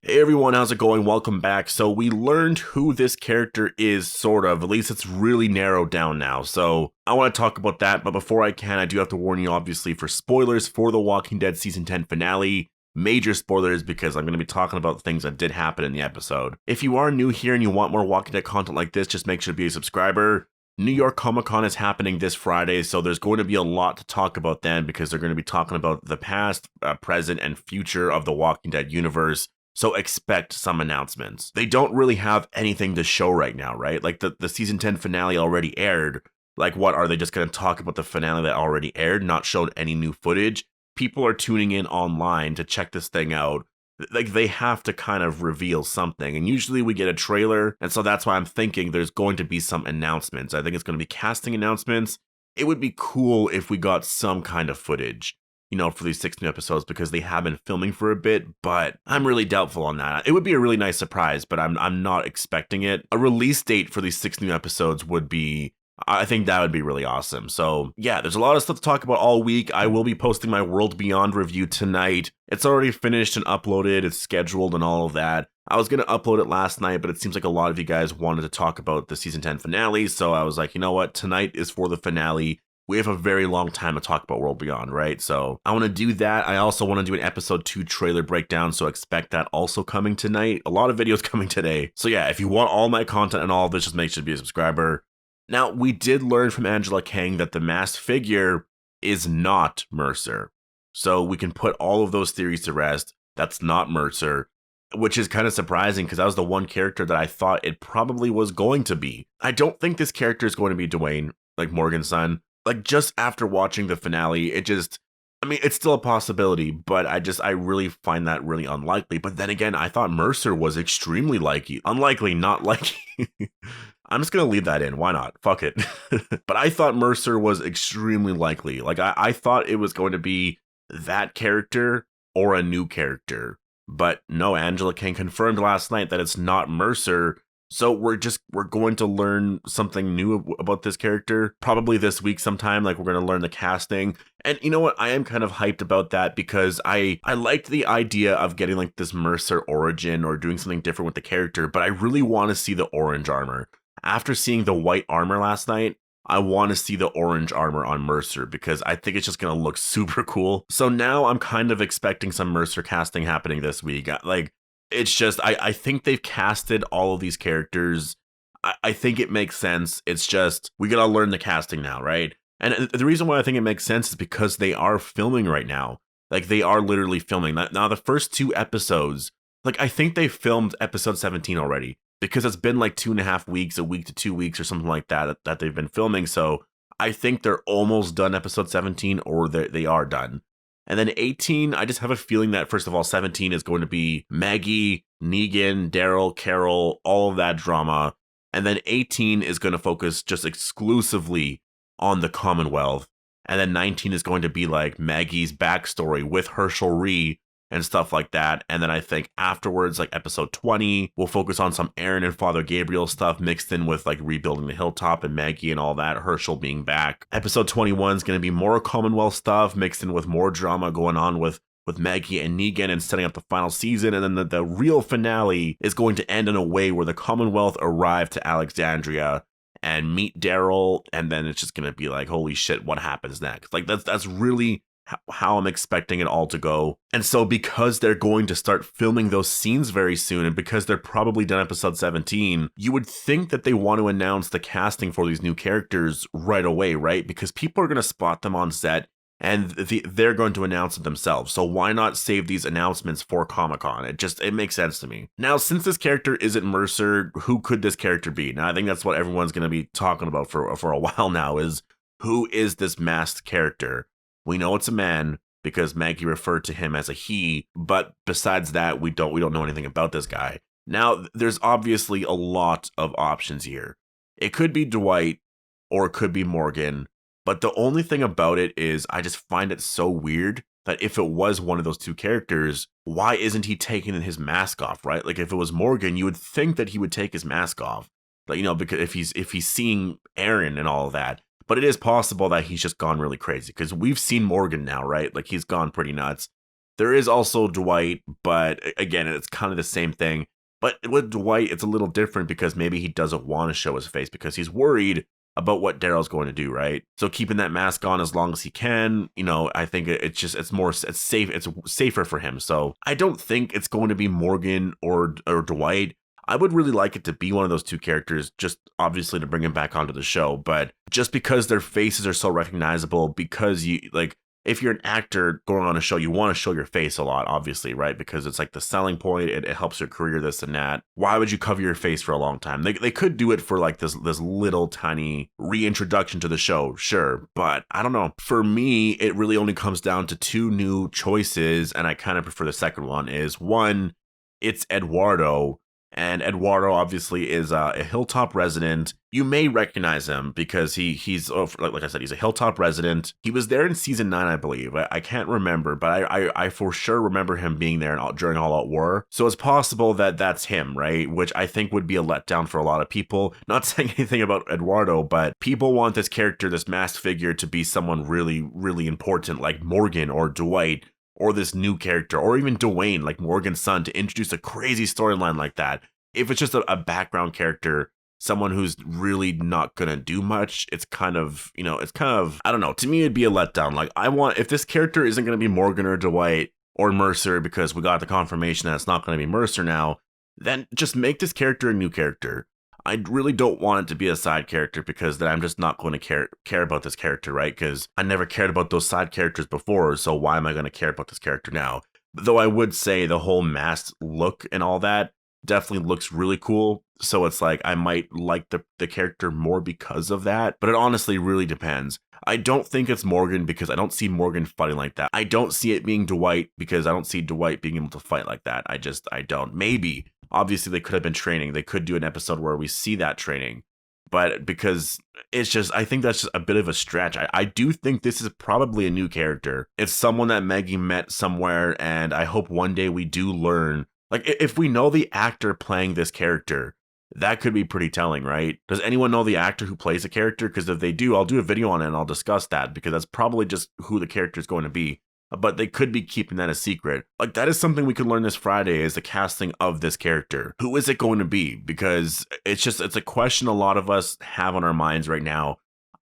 Hey everyone, how's it going? Welcome back. So we learned who this character is, sort of. At least it's really narrowed down now. So I want to talk about that, but before I can, I do have to warn you, obviously, for spoilers for The Walking Dead Season 10 finale. Major spoilers because I'm going to be talking about things that did happen in the episode. If you are new here and you want more Walking Dead content like this, just make sure to be a subscriber. New York Comic Con is happening this Friday, so there's going to be a lot to talk about then because they're going to be talking about the past, present, and future of the Walking Dead universe. So expect some announcements. They don't really have anything to show right now, right? Like the season 10 finale already aired. Like what, are they just going to talk about the finale that already aired, not showed any new footage? People are tuning in online to check this thing out. Like they have to kind of reveal something. And usually we get a trailer. And so that's why I'm thinking there's going to be some announcements. I think it's going to be casting announcements. It would be cool if we got some kind of footage, for these 6 new episodes because they have been filming for a bit, but I'm really doubtful on that. It would be a really nice surprise, but I'm not expecting it. A release date for these 6 new episodes would be, I think that would be really awesome. So yeah, there's a lot of stuff to talk about all week. I will be posting my World Beyond review tonight. It's already finished and uploaded. It's scheduled and all of that. I was going to upload it last night, but it seems like a lot of you guys wanted to talk about the season 10 finale. So I was like, you know what? Tonight is for the finale. We have a very long time to talk about World Beyond, right? So I want to do that. I also want to do an episode 2 trailer breakdown, so expect that also coming tonight. A lot of videos coming today. So yeah, if you want all my content and all of this, just make sure to be a subscriber. Now, we did learn from Angela Kang that the masked figure is not Mercer. So we can put all of those theories to rest. That's not Mercer, which is kind of surprising because that was the one character that I thought it probably was going to be. I don't think this character is going to be Dwayne, like Morgan's son. Like, just after watching the finale, it's still a possibility, but I really find that really unlikely. But then again, I thought Mercer was extremely unlikely, not likely. I'm just going to leave that in. Why not? Fuck it. But I thought Mercer was extremely likely. Like, I thought it was going to be that character or a new character. But no, Angela Kang confirmed last night that it's not Mercer. So we're going to learn something new about this character probably this week sometime. Like, we're going to learn the casting. And you know what? I am kind of hyped about that because I liked the idea of getting like this Mercer origin or doing something different with the character, but I really want to see the orange armor. After seeing the white armor last night, I want to see the orange armor on Mercer because I think it's just going to look super cool. So now I'm kind of expecting some Mercer casting happening this week. Like, it's just, I think they've casted all of these characters. I think it makes sense. It's just, we gotta learn the casting now, right? And the reason why I think it makes sense is because they are filming right now. Like, they are literally filming. Now, the first 2 episodes, like, I think they filmed episode 17 already. Because it's been like 2.5 weeks, a week to 2 weeks or something like that they've been filming. So I think they're almost done episode 17 or they are done. And then 18, I just have a feeling that, first of all, 17 is going to be Maggie, Negan, Daryl, Carol, all of that drama. And then 18 is going to focus just exclusively on the Commonwealth. And then 19 is going to be like Maggie's backstory with Herschel Ree and stuff like that. And then I think afterwards, like episode 20, we'll focus on some Aaron and Father Gabriel stuff mixed in with like rebuilding the hilltop and Maggie and all that, Herschel being back. Episode 21 is going to be more Commonwealth stuff mixed in with more drama going on with Maggie and Negan and setting up the final season. And then the real finale is going to end in a way where the Commonwealth arrive to Alexandria and meet Daryl. And then it's just going to be like, holy shit, what happens next? Like, that's really how I'm expecting it all to go. And so because they're going to start filming those scenes very soon, and because they're probably done episode 17, you would think that they want to announce the casting for these new characters right away, right? Because people are going to spot them on set and they're going to announce it themselves. So why not save these announcements for Comic-Con? It makes sense to me. Now, since this character isn't Mercer, who could this character be? Now, I think that's what everyone's going to be talking about for a while now, is who is this masked character? We know it's a man because Maggie referred to him as a he, but besides that, we don't know anything about this guy. Now, there's obviously a lot of options here. It could be Dwight or it could be Morgan, but the only thing about it is I just find it so weird that if it was one of those 2 characters, why isn't he taking his mask off, right? Like, if it was Morgan, you would think that he would take his mask off, like, because if he's seeing Aaron and all of that. But it is possible that he's just gone really crazy because we've seen Morgan now, right? Like, he's gone pretty nuts. There is also Dwight, but again, it's kind of the same thing. But with Dwight, it's a little different because maybe he doesn't want to show his face because he's worried about what Daryl's going to do, right? So keeping that mask on as long as he can, I think it's safe, it's safer for him. So I don't think it's going to be Morgan or Dwight. I would really like it to be one of those two characters, just obviously to bring him back onto the show, but just because their faces are so recognizable, because if you're an actor going on a show, you want to show your face a lot, obviously, right? Because it's like the selling point. It helps your career, this and that. Why would you cover your face for a long time? They could do it for like this little tiny reintroduction to the show, sure. But I don't know. For me, it really only comes down to two new choices. And I kind of prefer the second one. Is one, it's Eduardo. And Eduardo obviously is a Hilltop resident. You may recognize him because he's like I said, he's a Hilltop resident. He was there in season 9, I believe. I can't remember, but I for sure remember him being there during All Out War. So it's possible that that's him, right? Which I think would be a letdown for a lot of people. Not saying anything about Eduardo, but people want this character, this masked figure, to be someone really, really important, like Morgan or Dwight, or this new character, or even Dwayne, like Morgan's son, to introduce a crazy storyline like that. If it's just a background character, someone who's really not gonna do much, it's kind of, I don't know. To me, it'd be a letdown. Like, if this character isn't gonna be Morgan or Dwight or Mercer, because we got the confirmation that it's not gonna be Mercer now, then just make this character a new character. I really don't want it to be a side character, because then I'm just not going to care about this character, right? Because I never cared about those side characters before, so why am I going to care about this character now? Though I would say the whole masked look and all that definitely looks really cool, so it's like I might like the character more because of that, but it honestly really depends. I don't think it's Morgan because I don't see Morgan fighting like that. I don't see it being Dwight because I don't see Dwight being able to fight like that. I don't. Maybe. Obviously, they could have been training. They could do an episode where we see that training. But because I think that's just a bit of a stretch. I do think this is probably a new character. It's someone that Maggie met somewhere, and I hope one day we do learn. Like, if we know the actor playing this character, that could be pretty telling, right? Does anyone know the actor who plays the character? Because if they do, I'll do a video on it and I'll discuss that, because that's probably just who the character is going to be. But they could be keeping that a secret. Like, that is something we could learn this Friday, is the casting of this character. Who is it going to be? Because it's a question a lot of us have on our minds right now.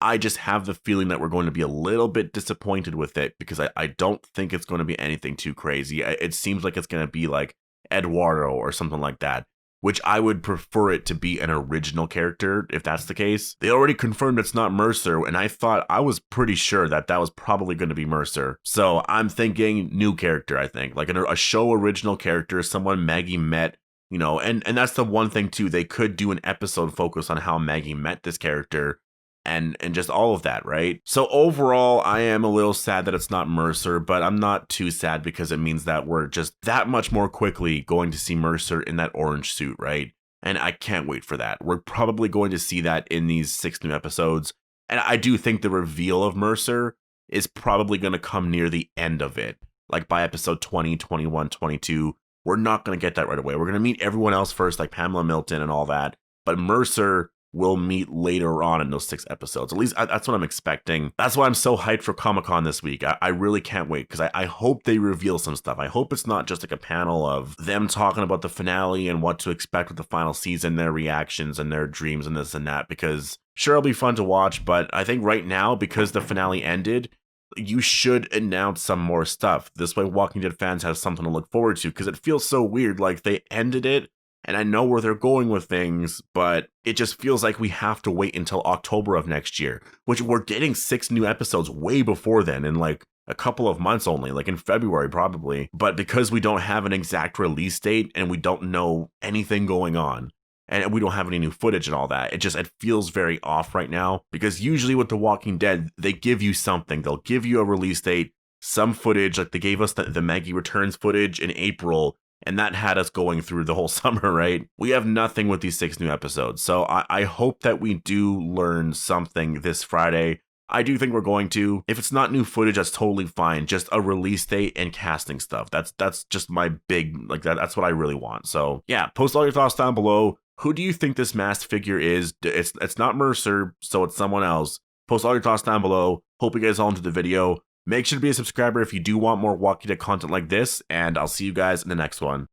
I just have the feeling that we're going to be a little bit disappointed with it, because I don't think it's going to be anything too crazy. It seems like it's going to be like Eduardo or something like that, which I would prefer it to be an original character if that's the case. They already confirmed it's not Mercer, and I was pretty sure that was probably going to be Mercer. So I'm thinking new character, I think. Like a show original character, someone Maggie met, and that's the one thing too. They could do an episode focus on how Maggie met this character, and just all of that, right? So overall, I am a little sad that it's not Mercer, but I'm not too sad because it means that we're just that much more quickly going to see Mercer in that orange suit, right? And I can't wait for that. We're probably going to see that in these 6 new episodes. And I do think the reveal of Mercer is probably going to come near the end of it. Like by episode 20, 21, 22, we're not going to get that right away. We're going to meet everyone else first, like Pamela Milton and all that. But Mercer will meet later on in those 6 episodes. At least that's what I'm expecting. That's why I'm so hyped for Comic-Con this week. I really can't wait, because I hope they reveal some stuff. I hope it's not just like a panel of them talking about the finale and what to expect with the final season, their reactions and their dreams and this and that, because sure, it'll be fun to watch, but I think right now, because the finale ended, you should announce some more stuff. This way Walking Dead fans have something to look forward to, because it feels so weird. Like, they ended it, and I know where they're going with things, but it just feels like we have to wait until October of next year, which we're getting 6 new episodes way before then, in like a couple of months only, like in February probably. But because we don't have an exact release date and we don't know anything going on, and we don't have any new footage and all that, it feels very off right now. Because usually with The Walking Dead, they give you something. They'll give you a release date, some footage, like they gave us the Maggie Returns footage in April, and that had us going through the whole summer, right? We have nothing with these 6 new episodes. So I hope that we do learn something this Friday. I do think we're going to. If it's not new footage, that's totally fine. Just a release date and casting stuff. That's just my big, like, that's what I really want. So yeah, post all your thoughts down below. Who do you think this masked figure is? It's not Mercer, so it's someone else. Post all your thoughts down below. Hope you guys all enjoyed the video. Make sure to be a subscriber if you do want more Walking Dead content like this, and I'll see you guys in the next one.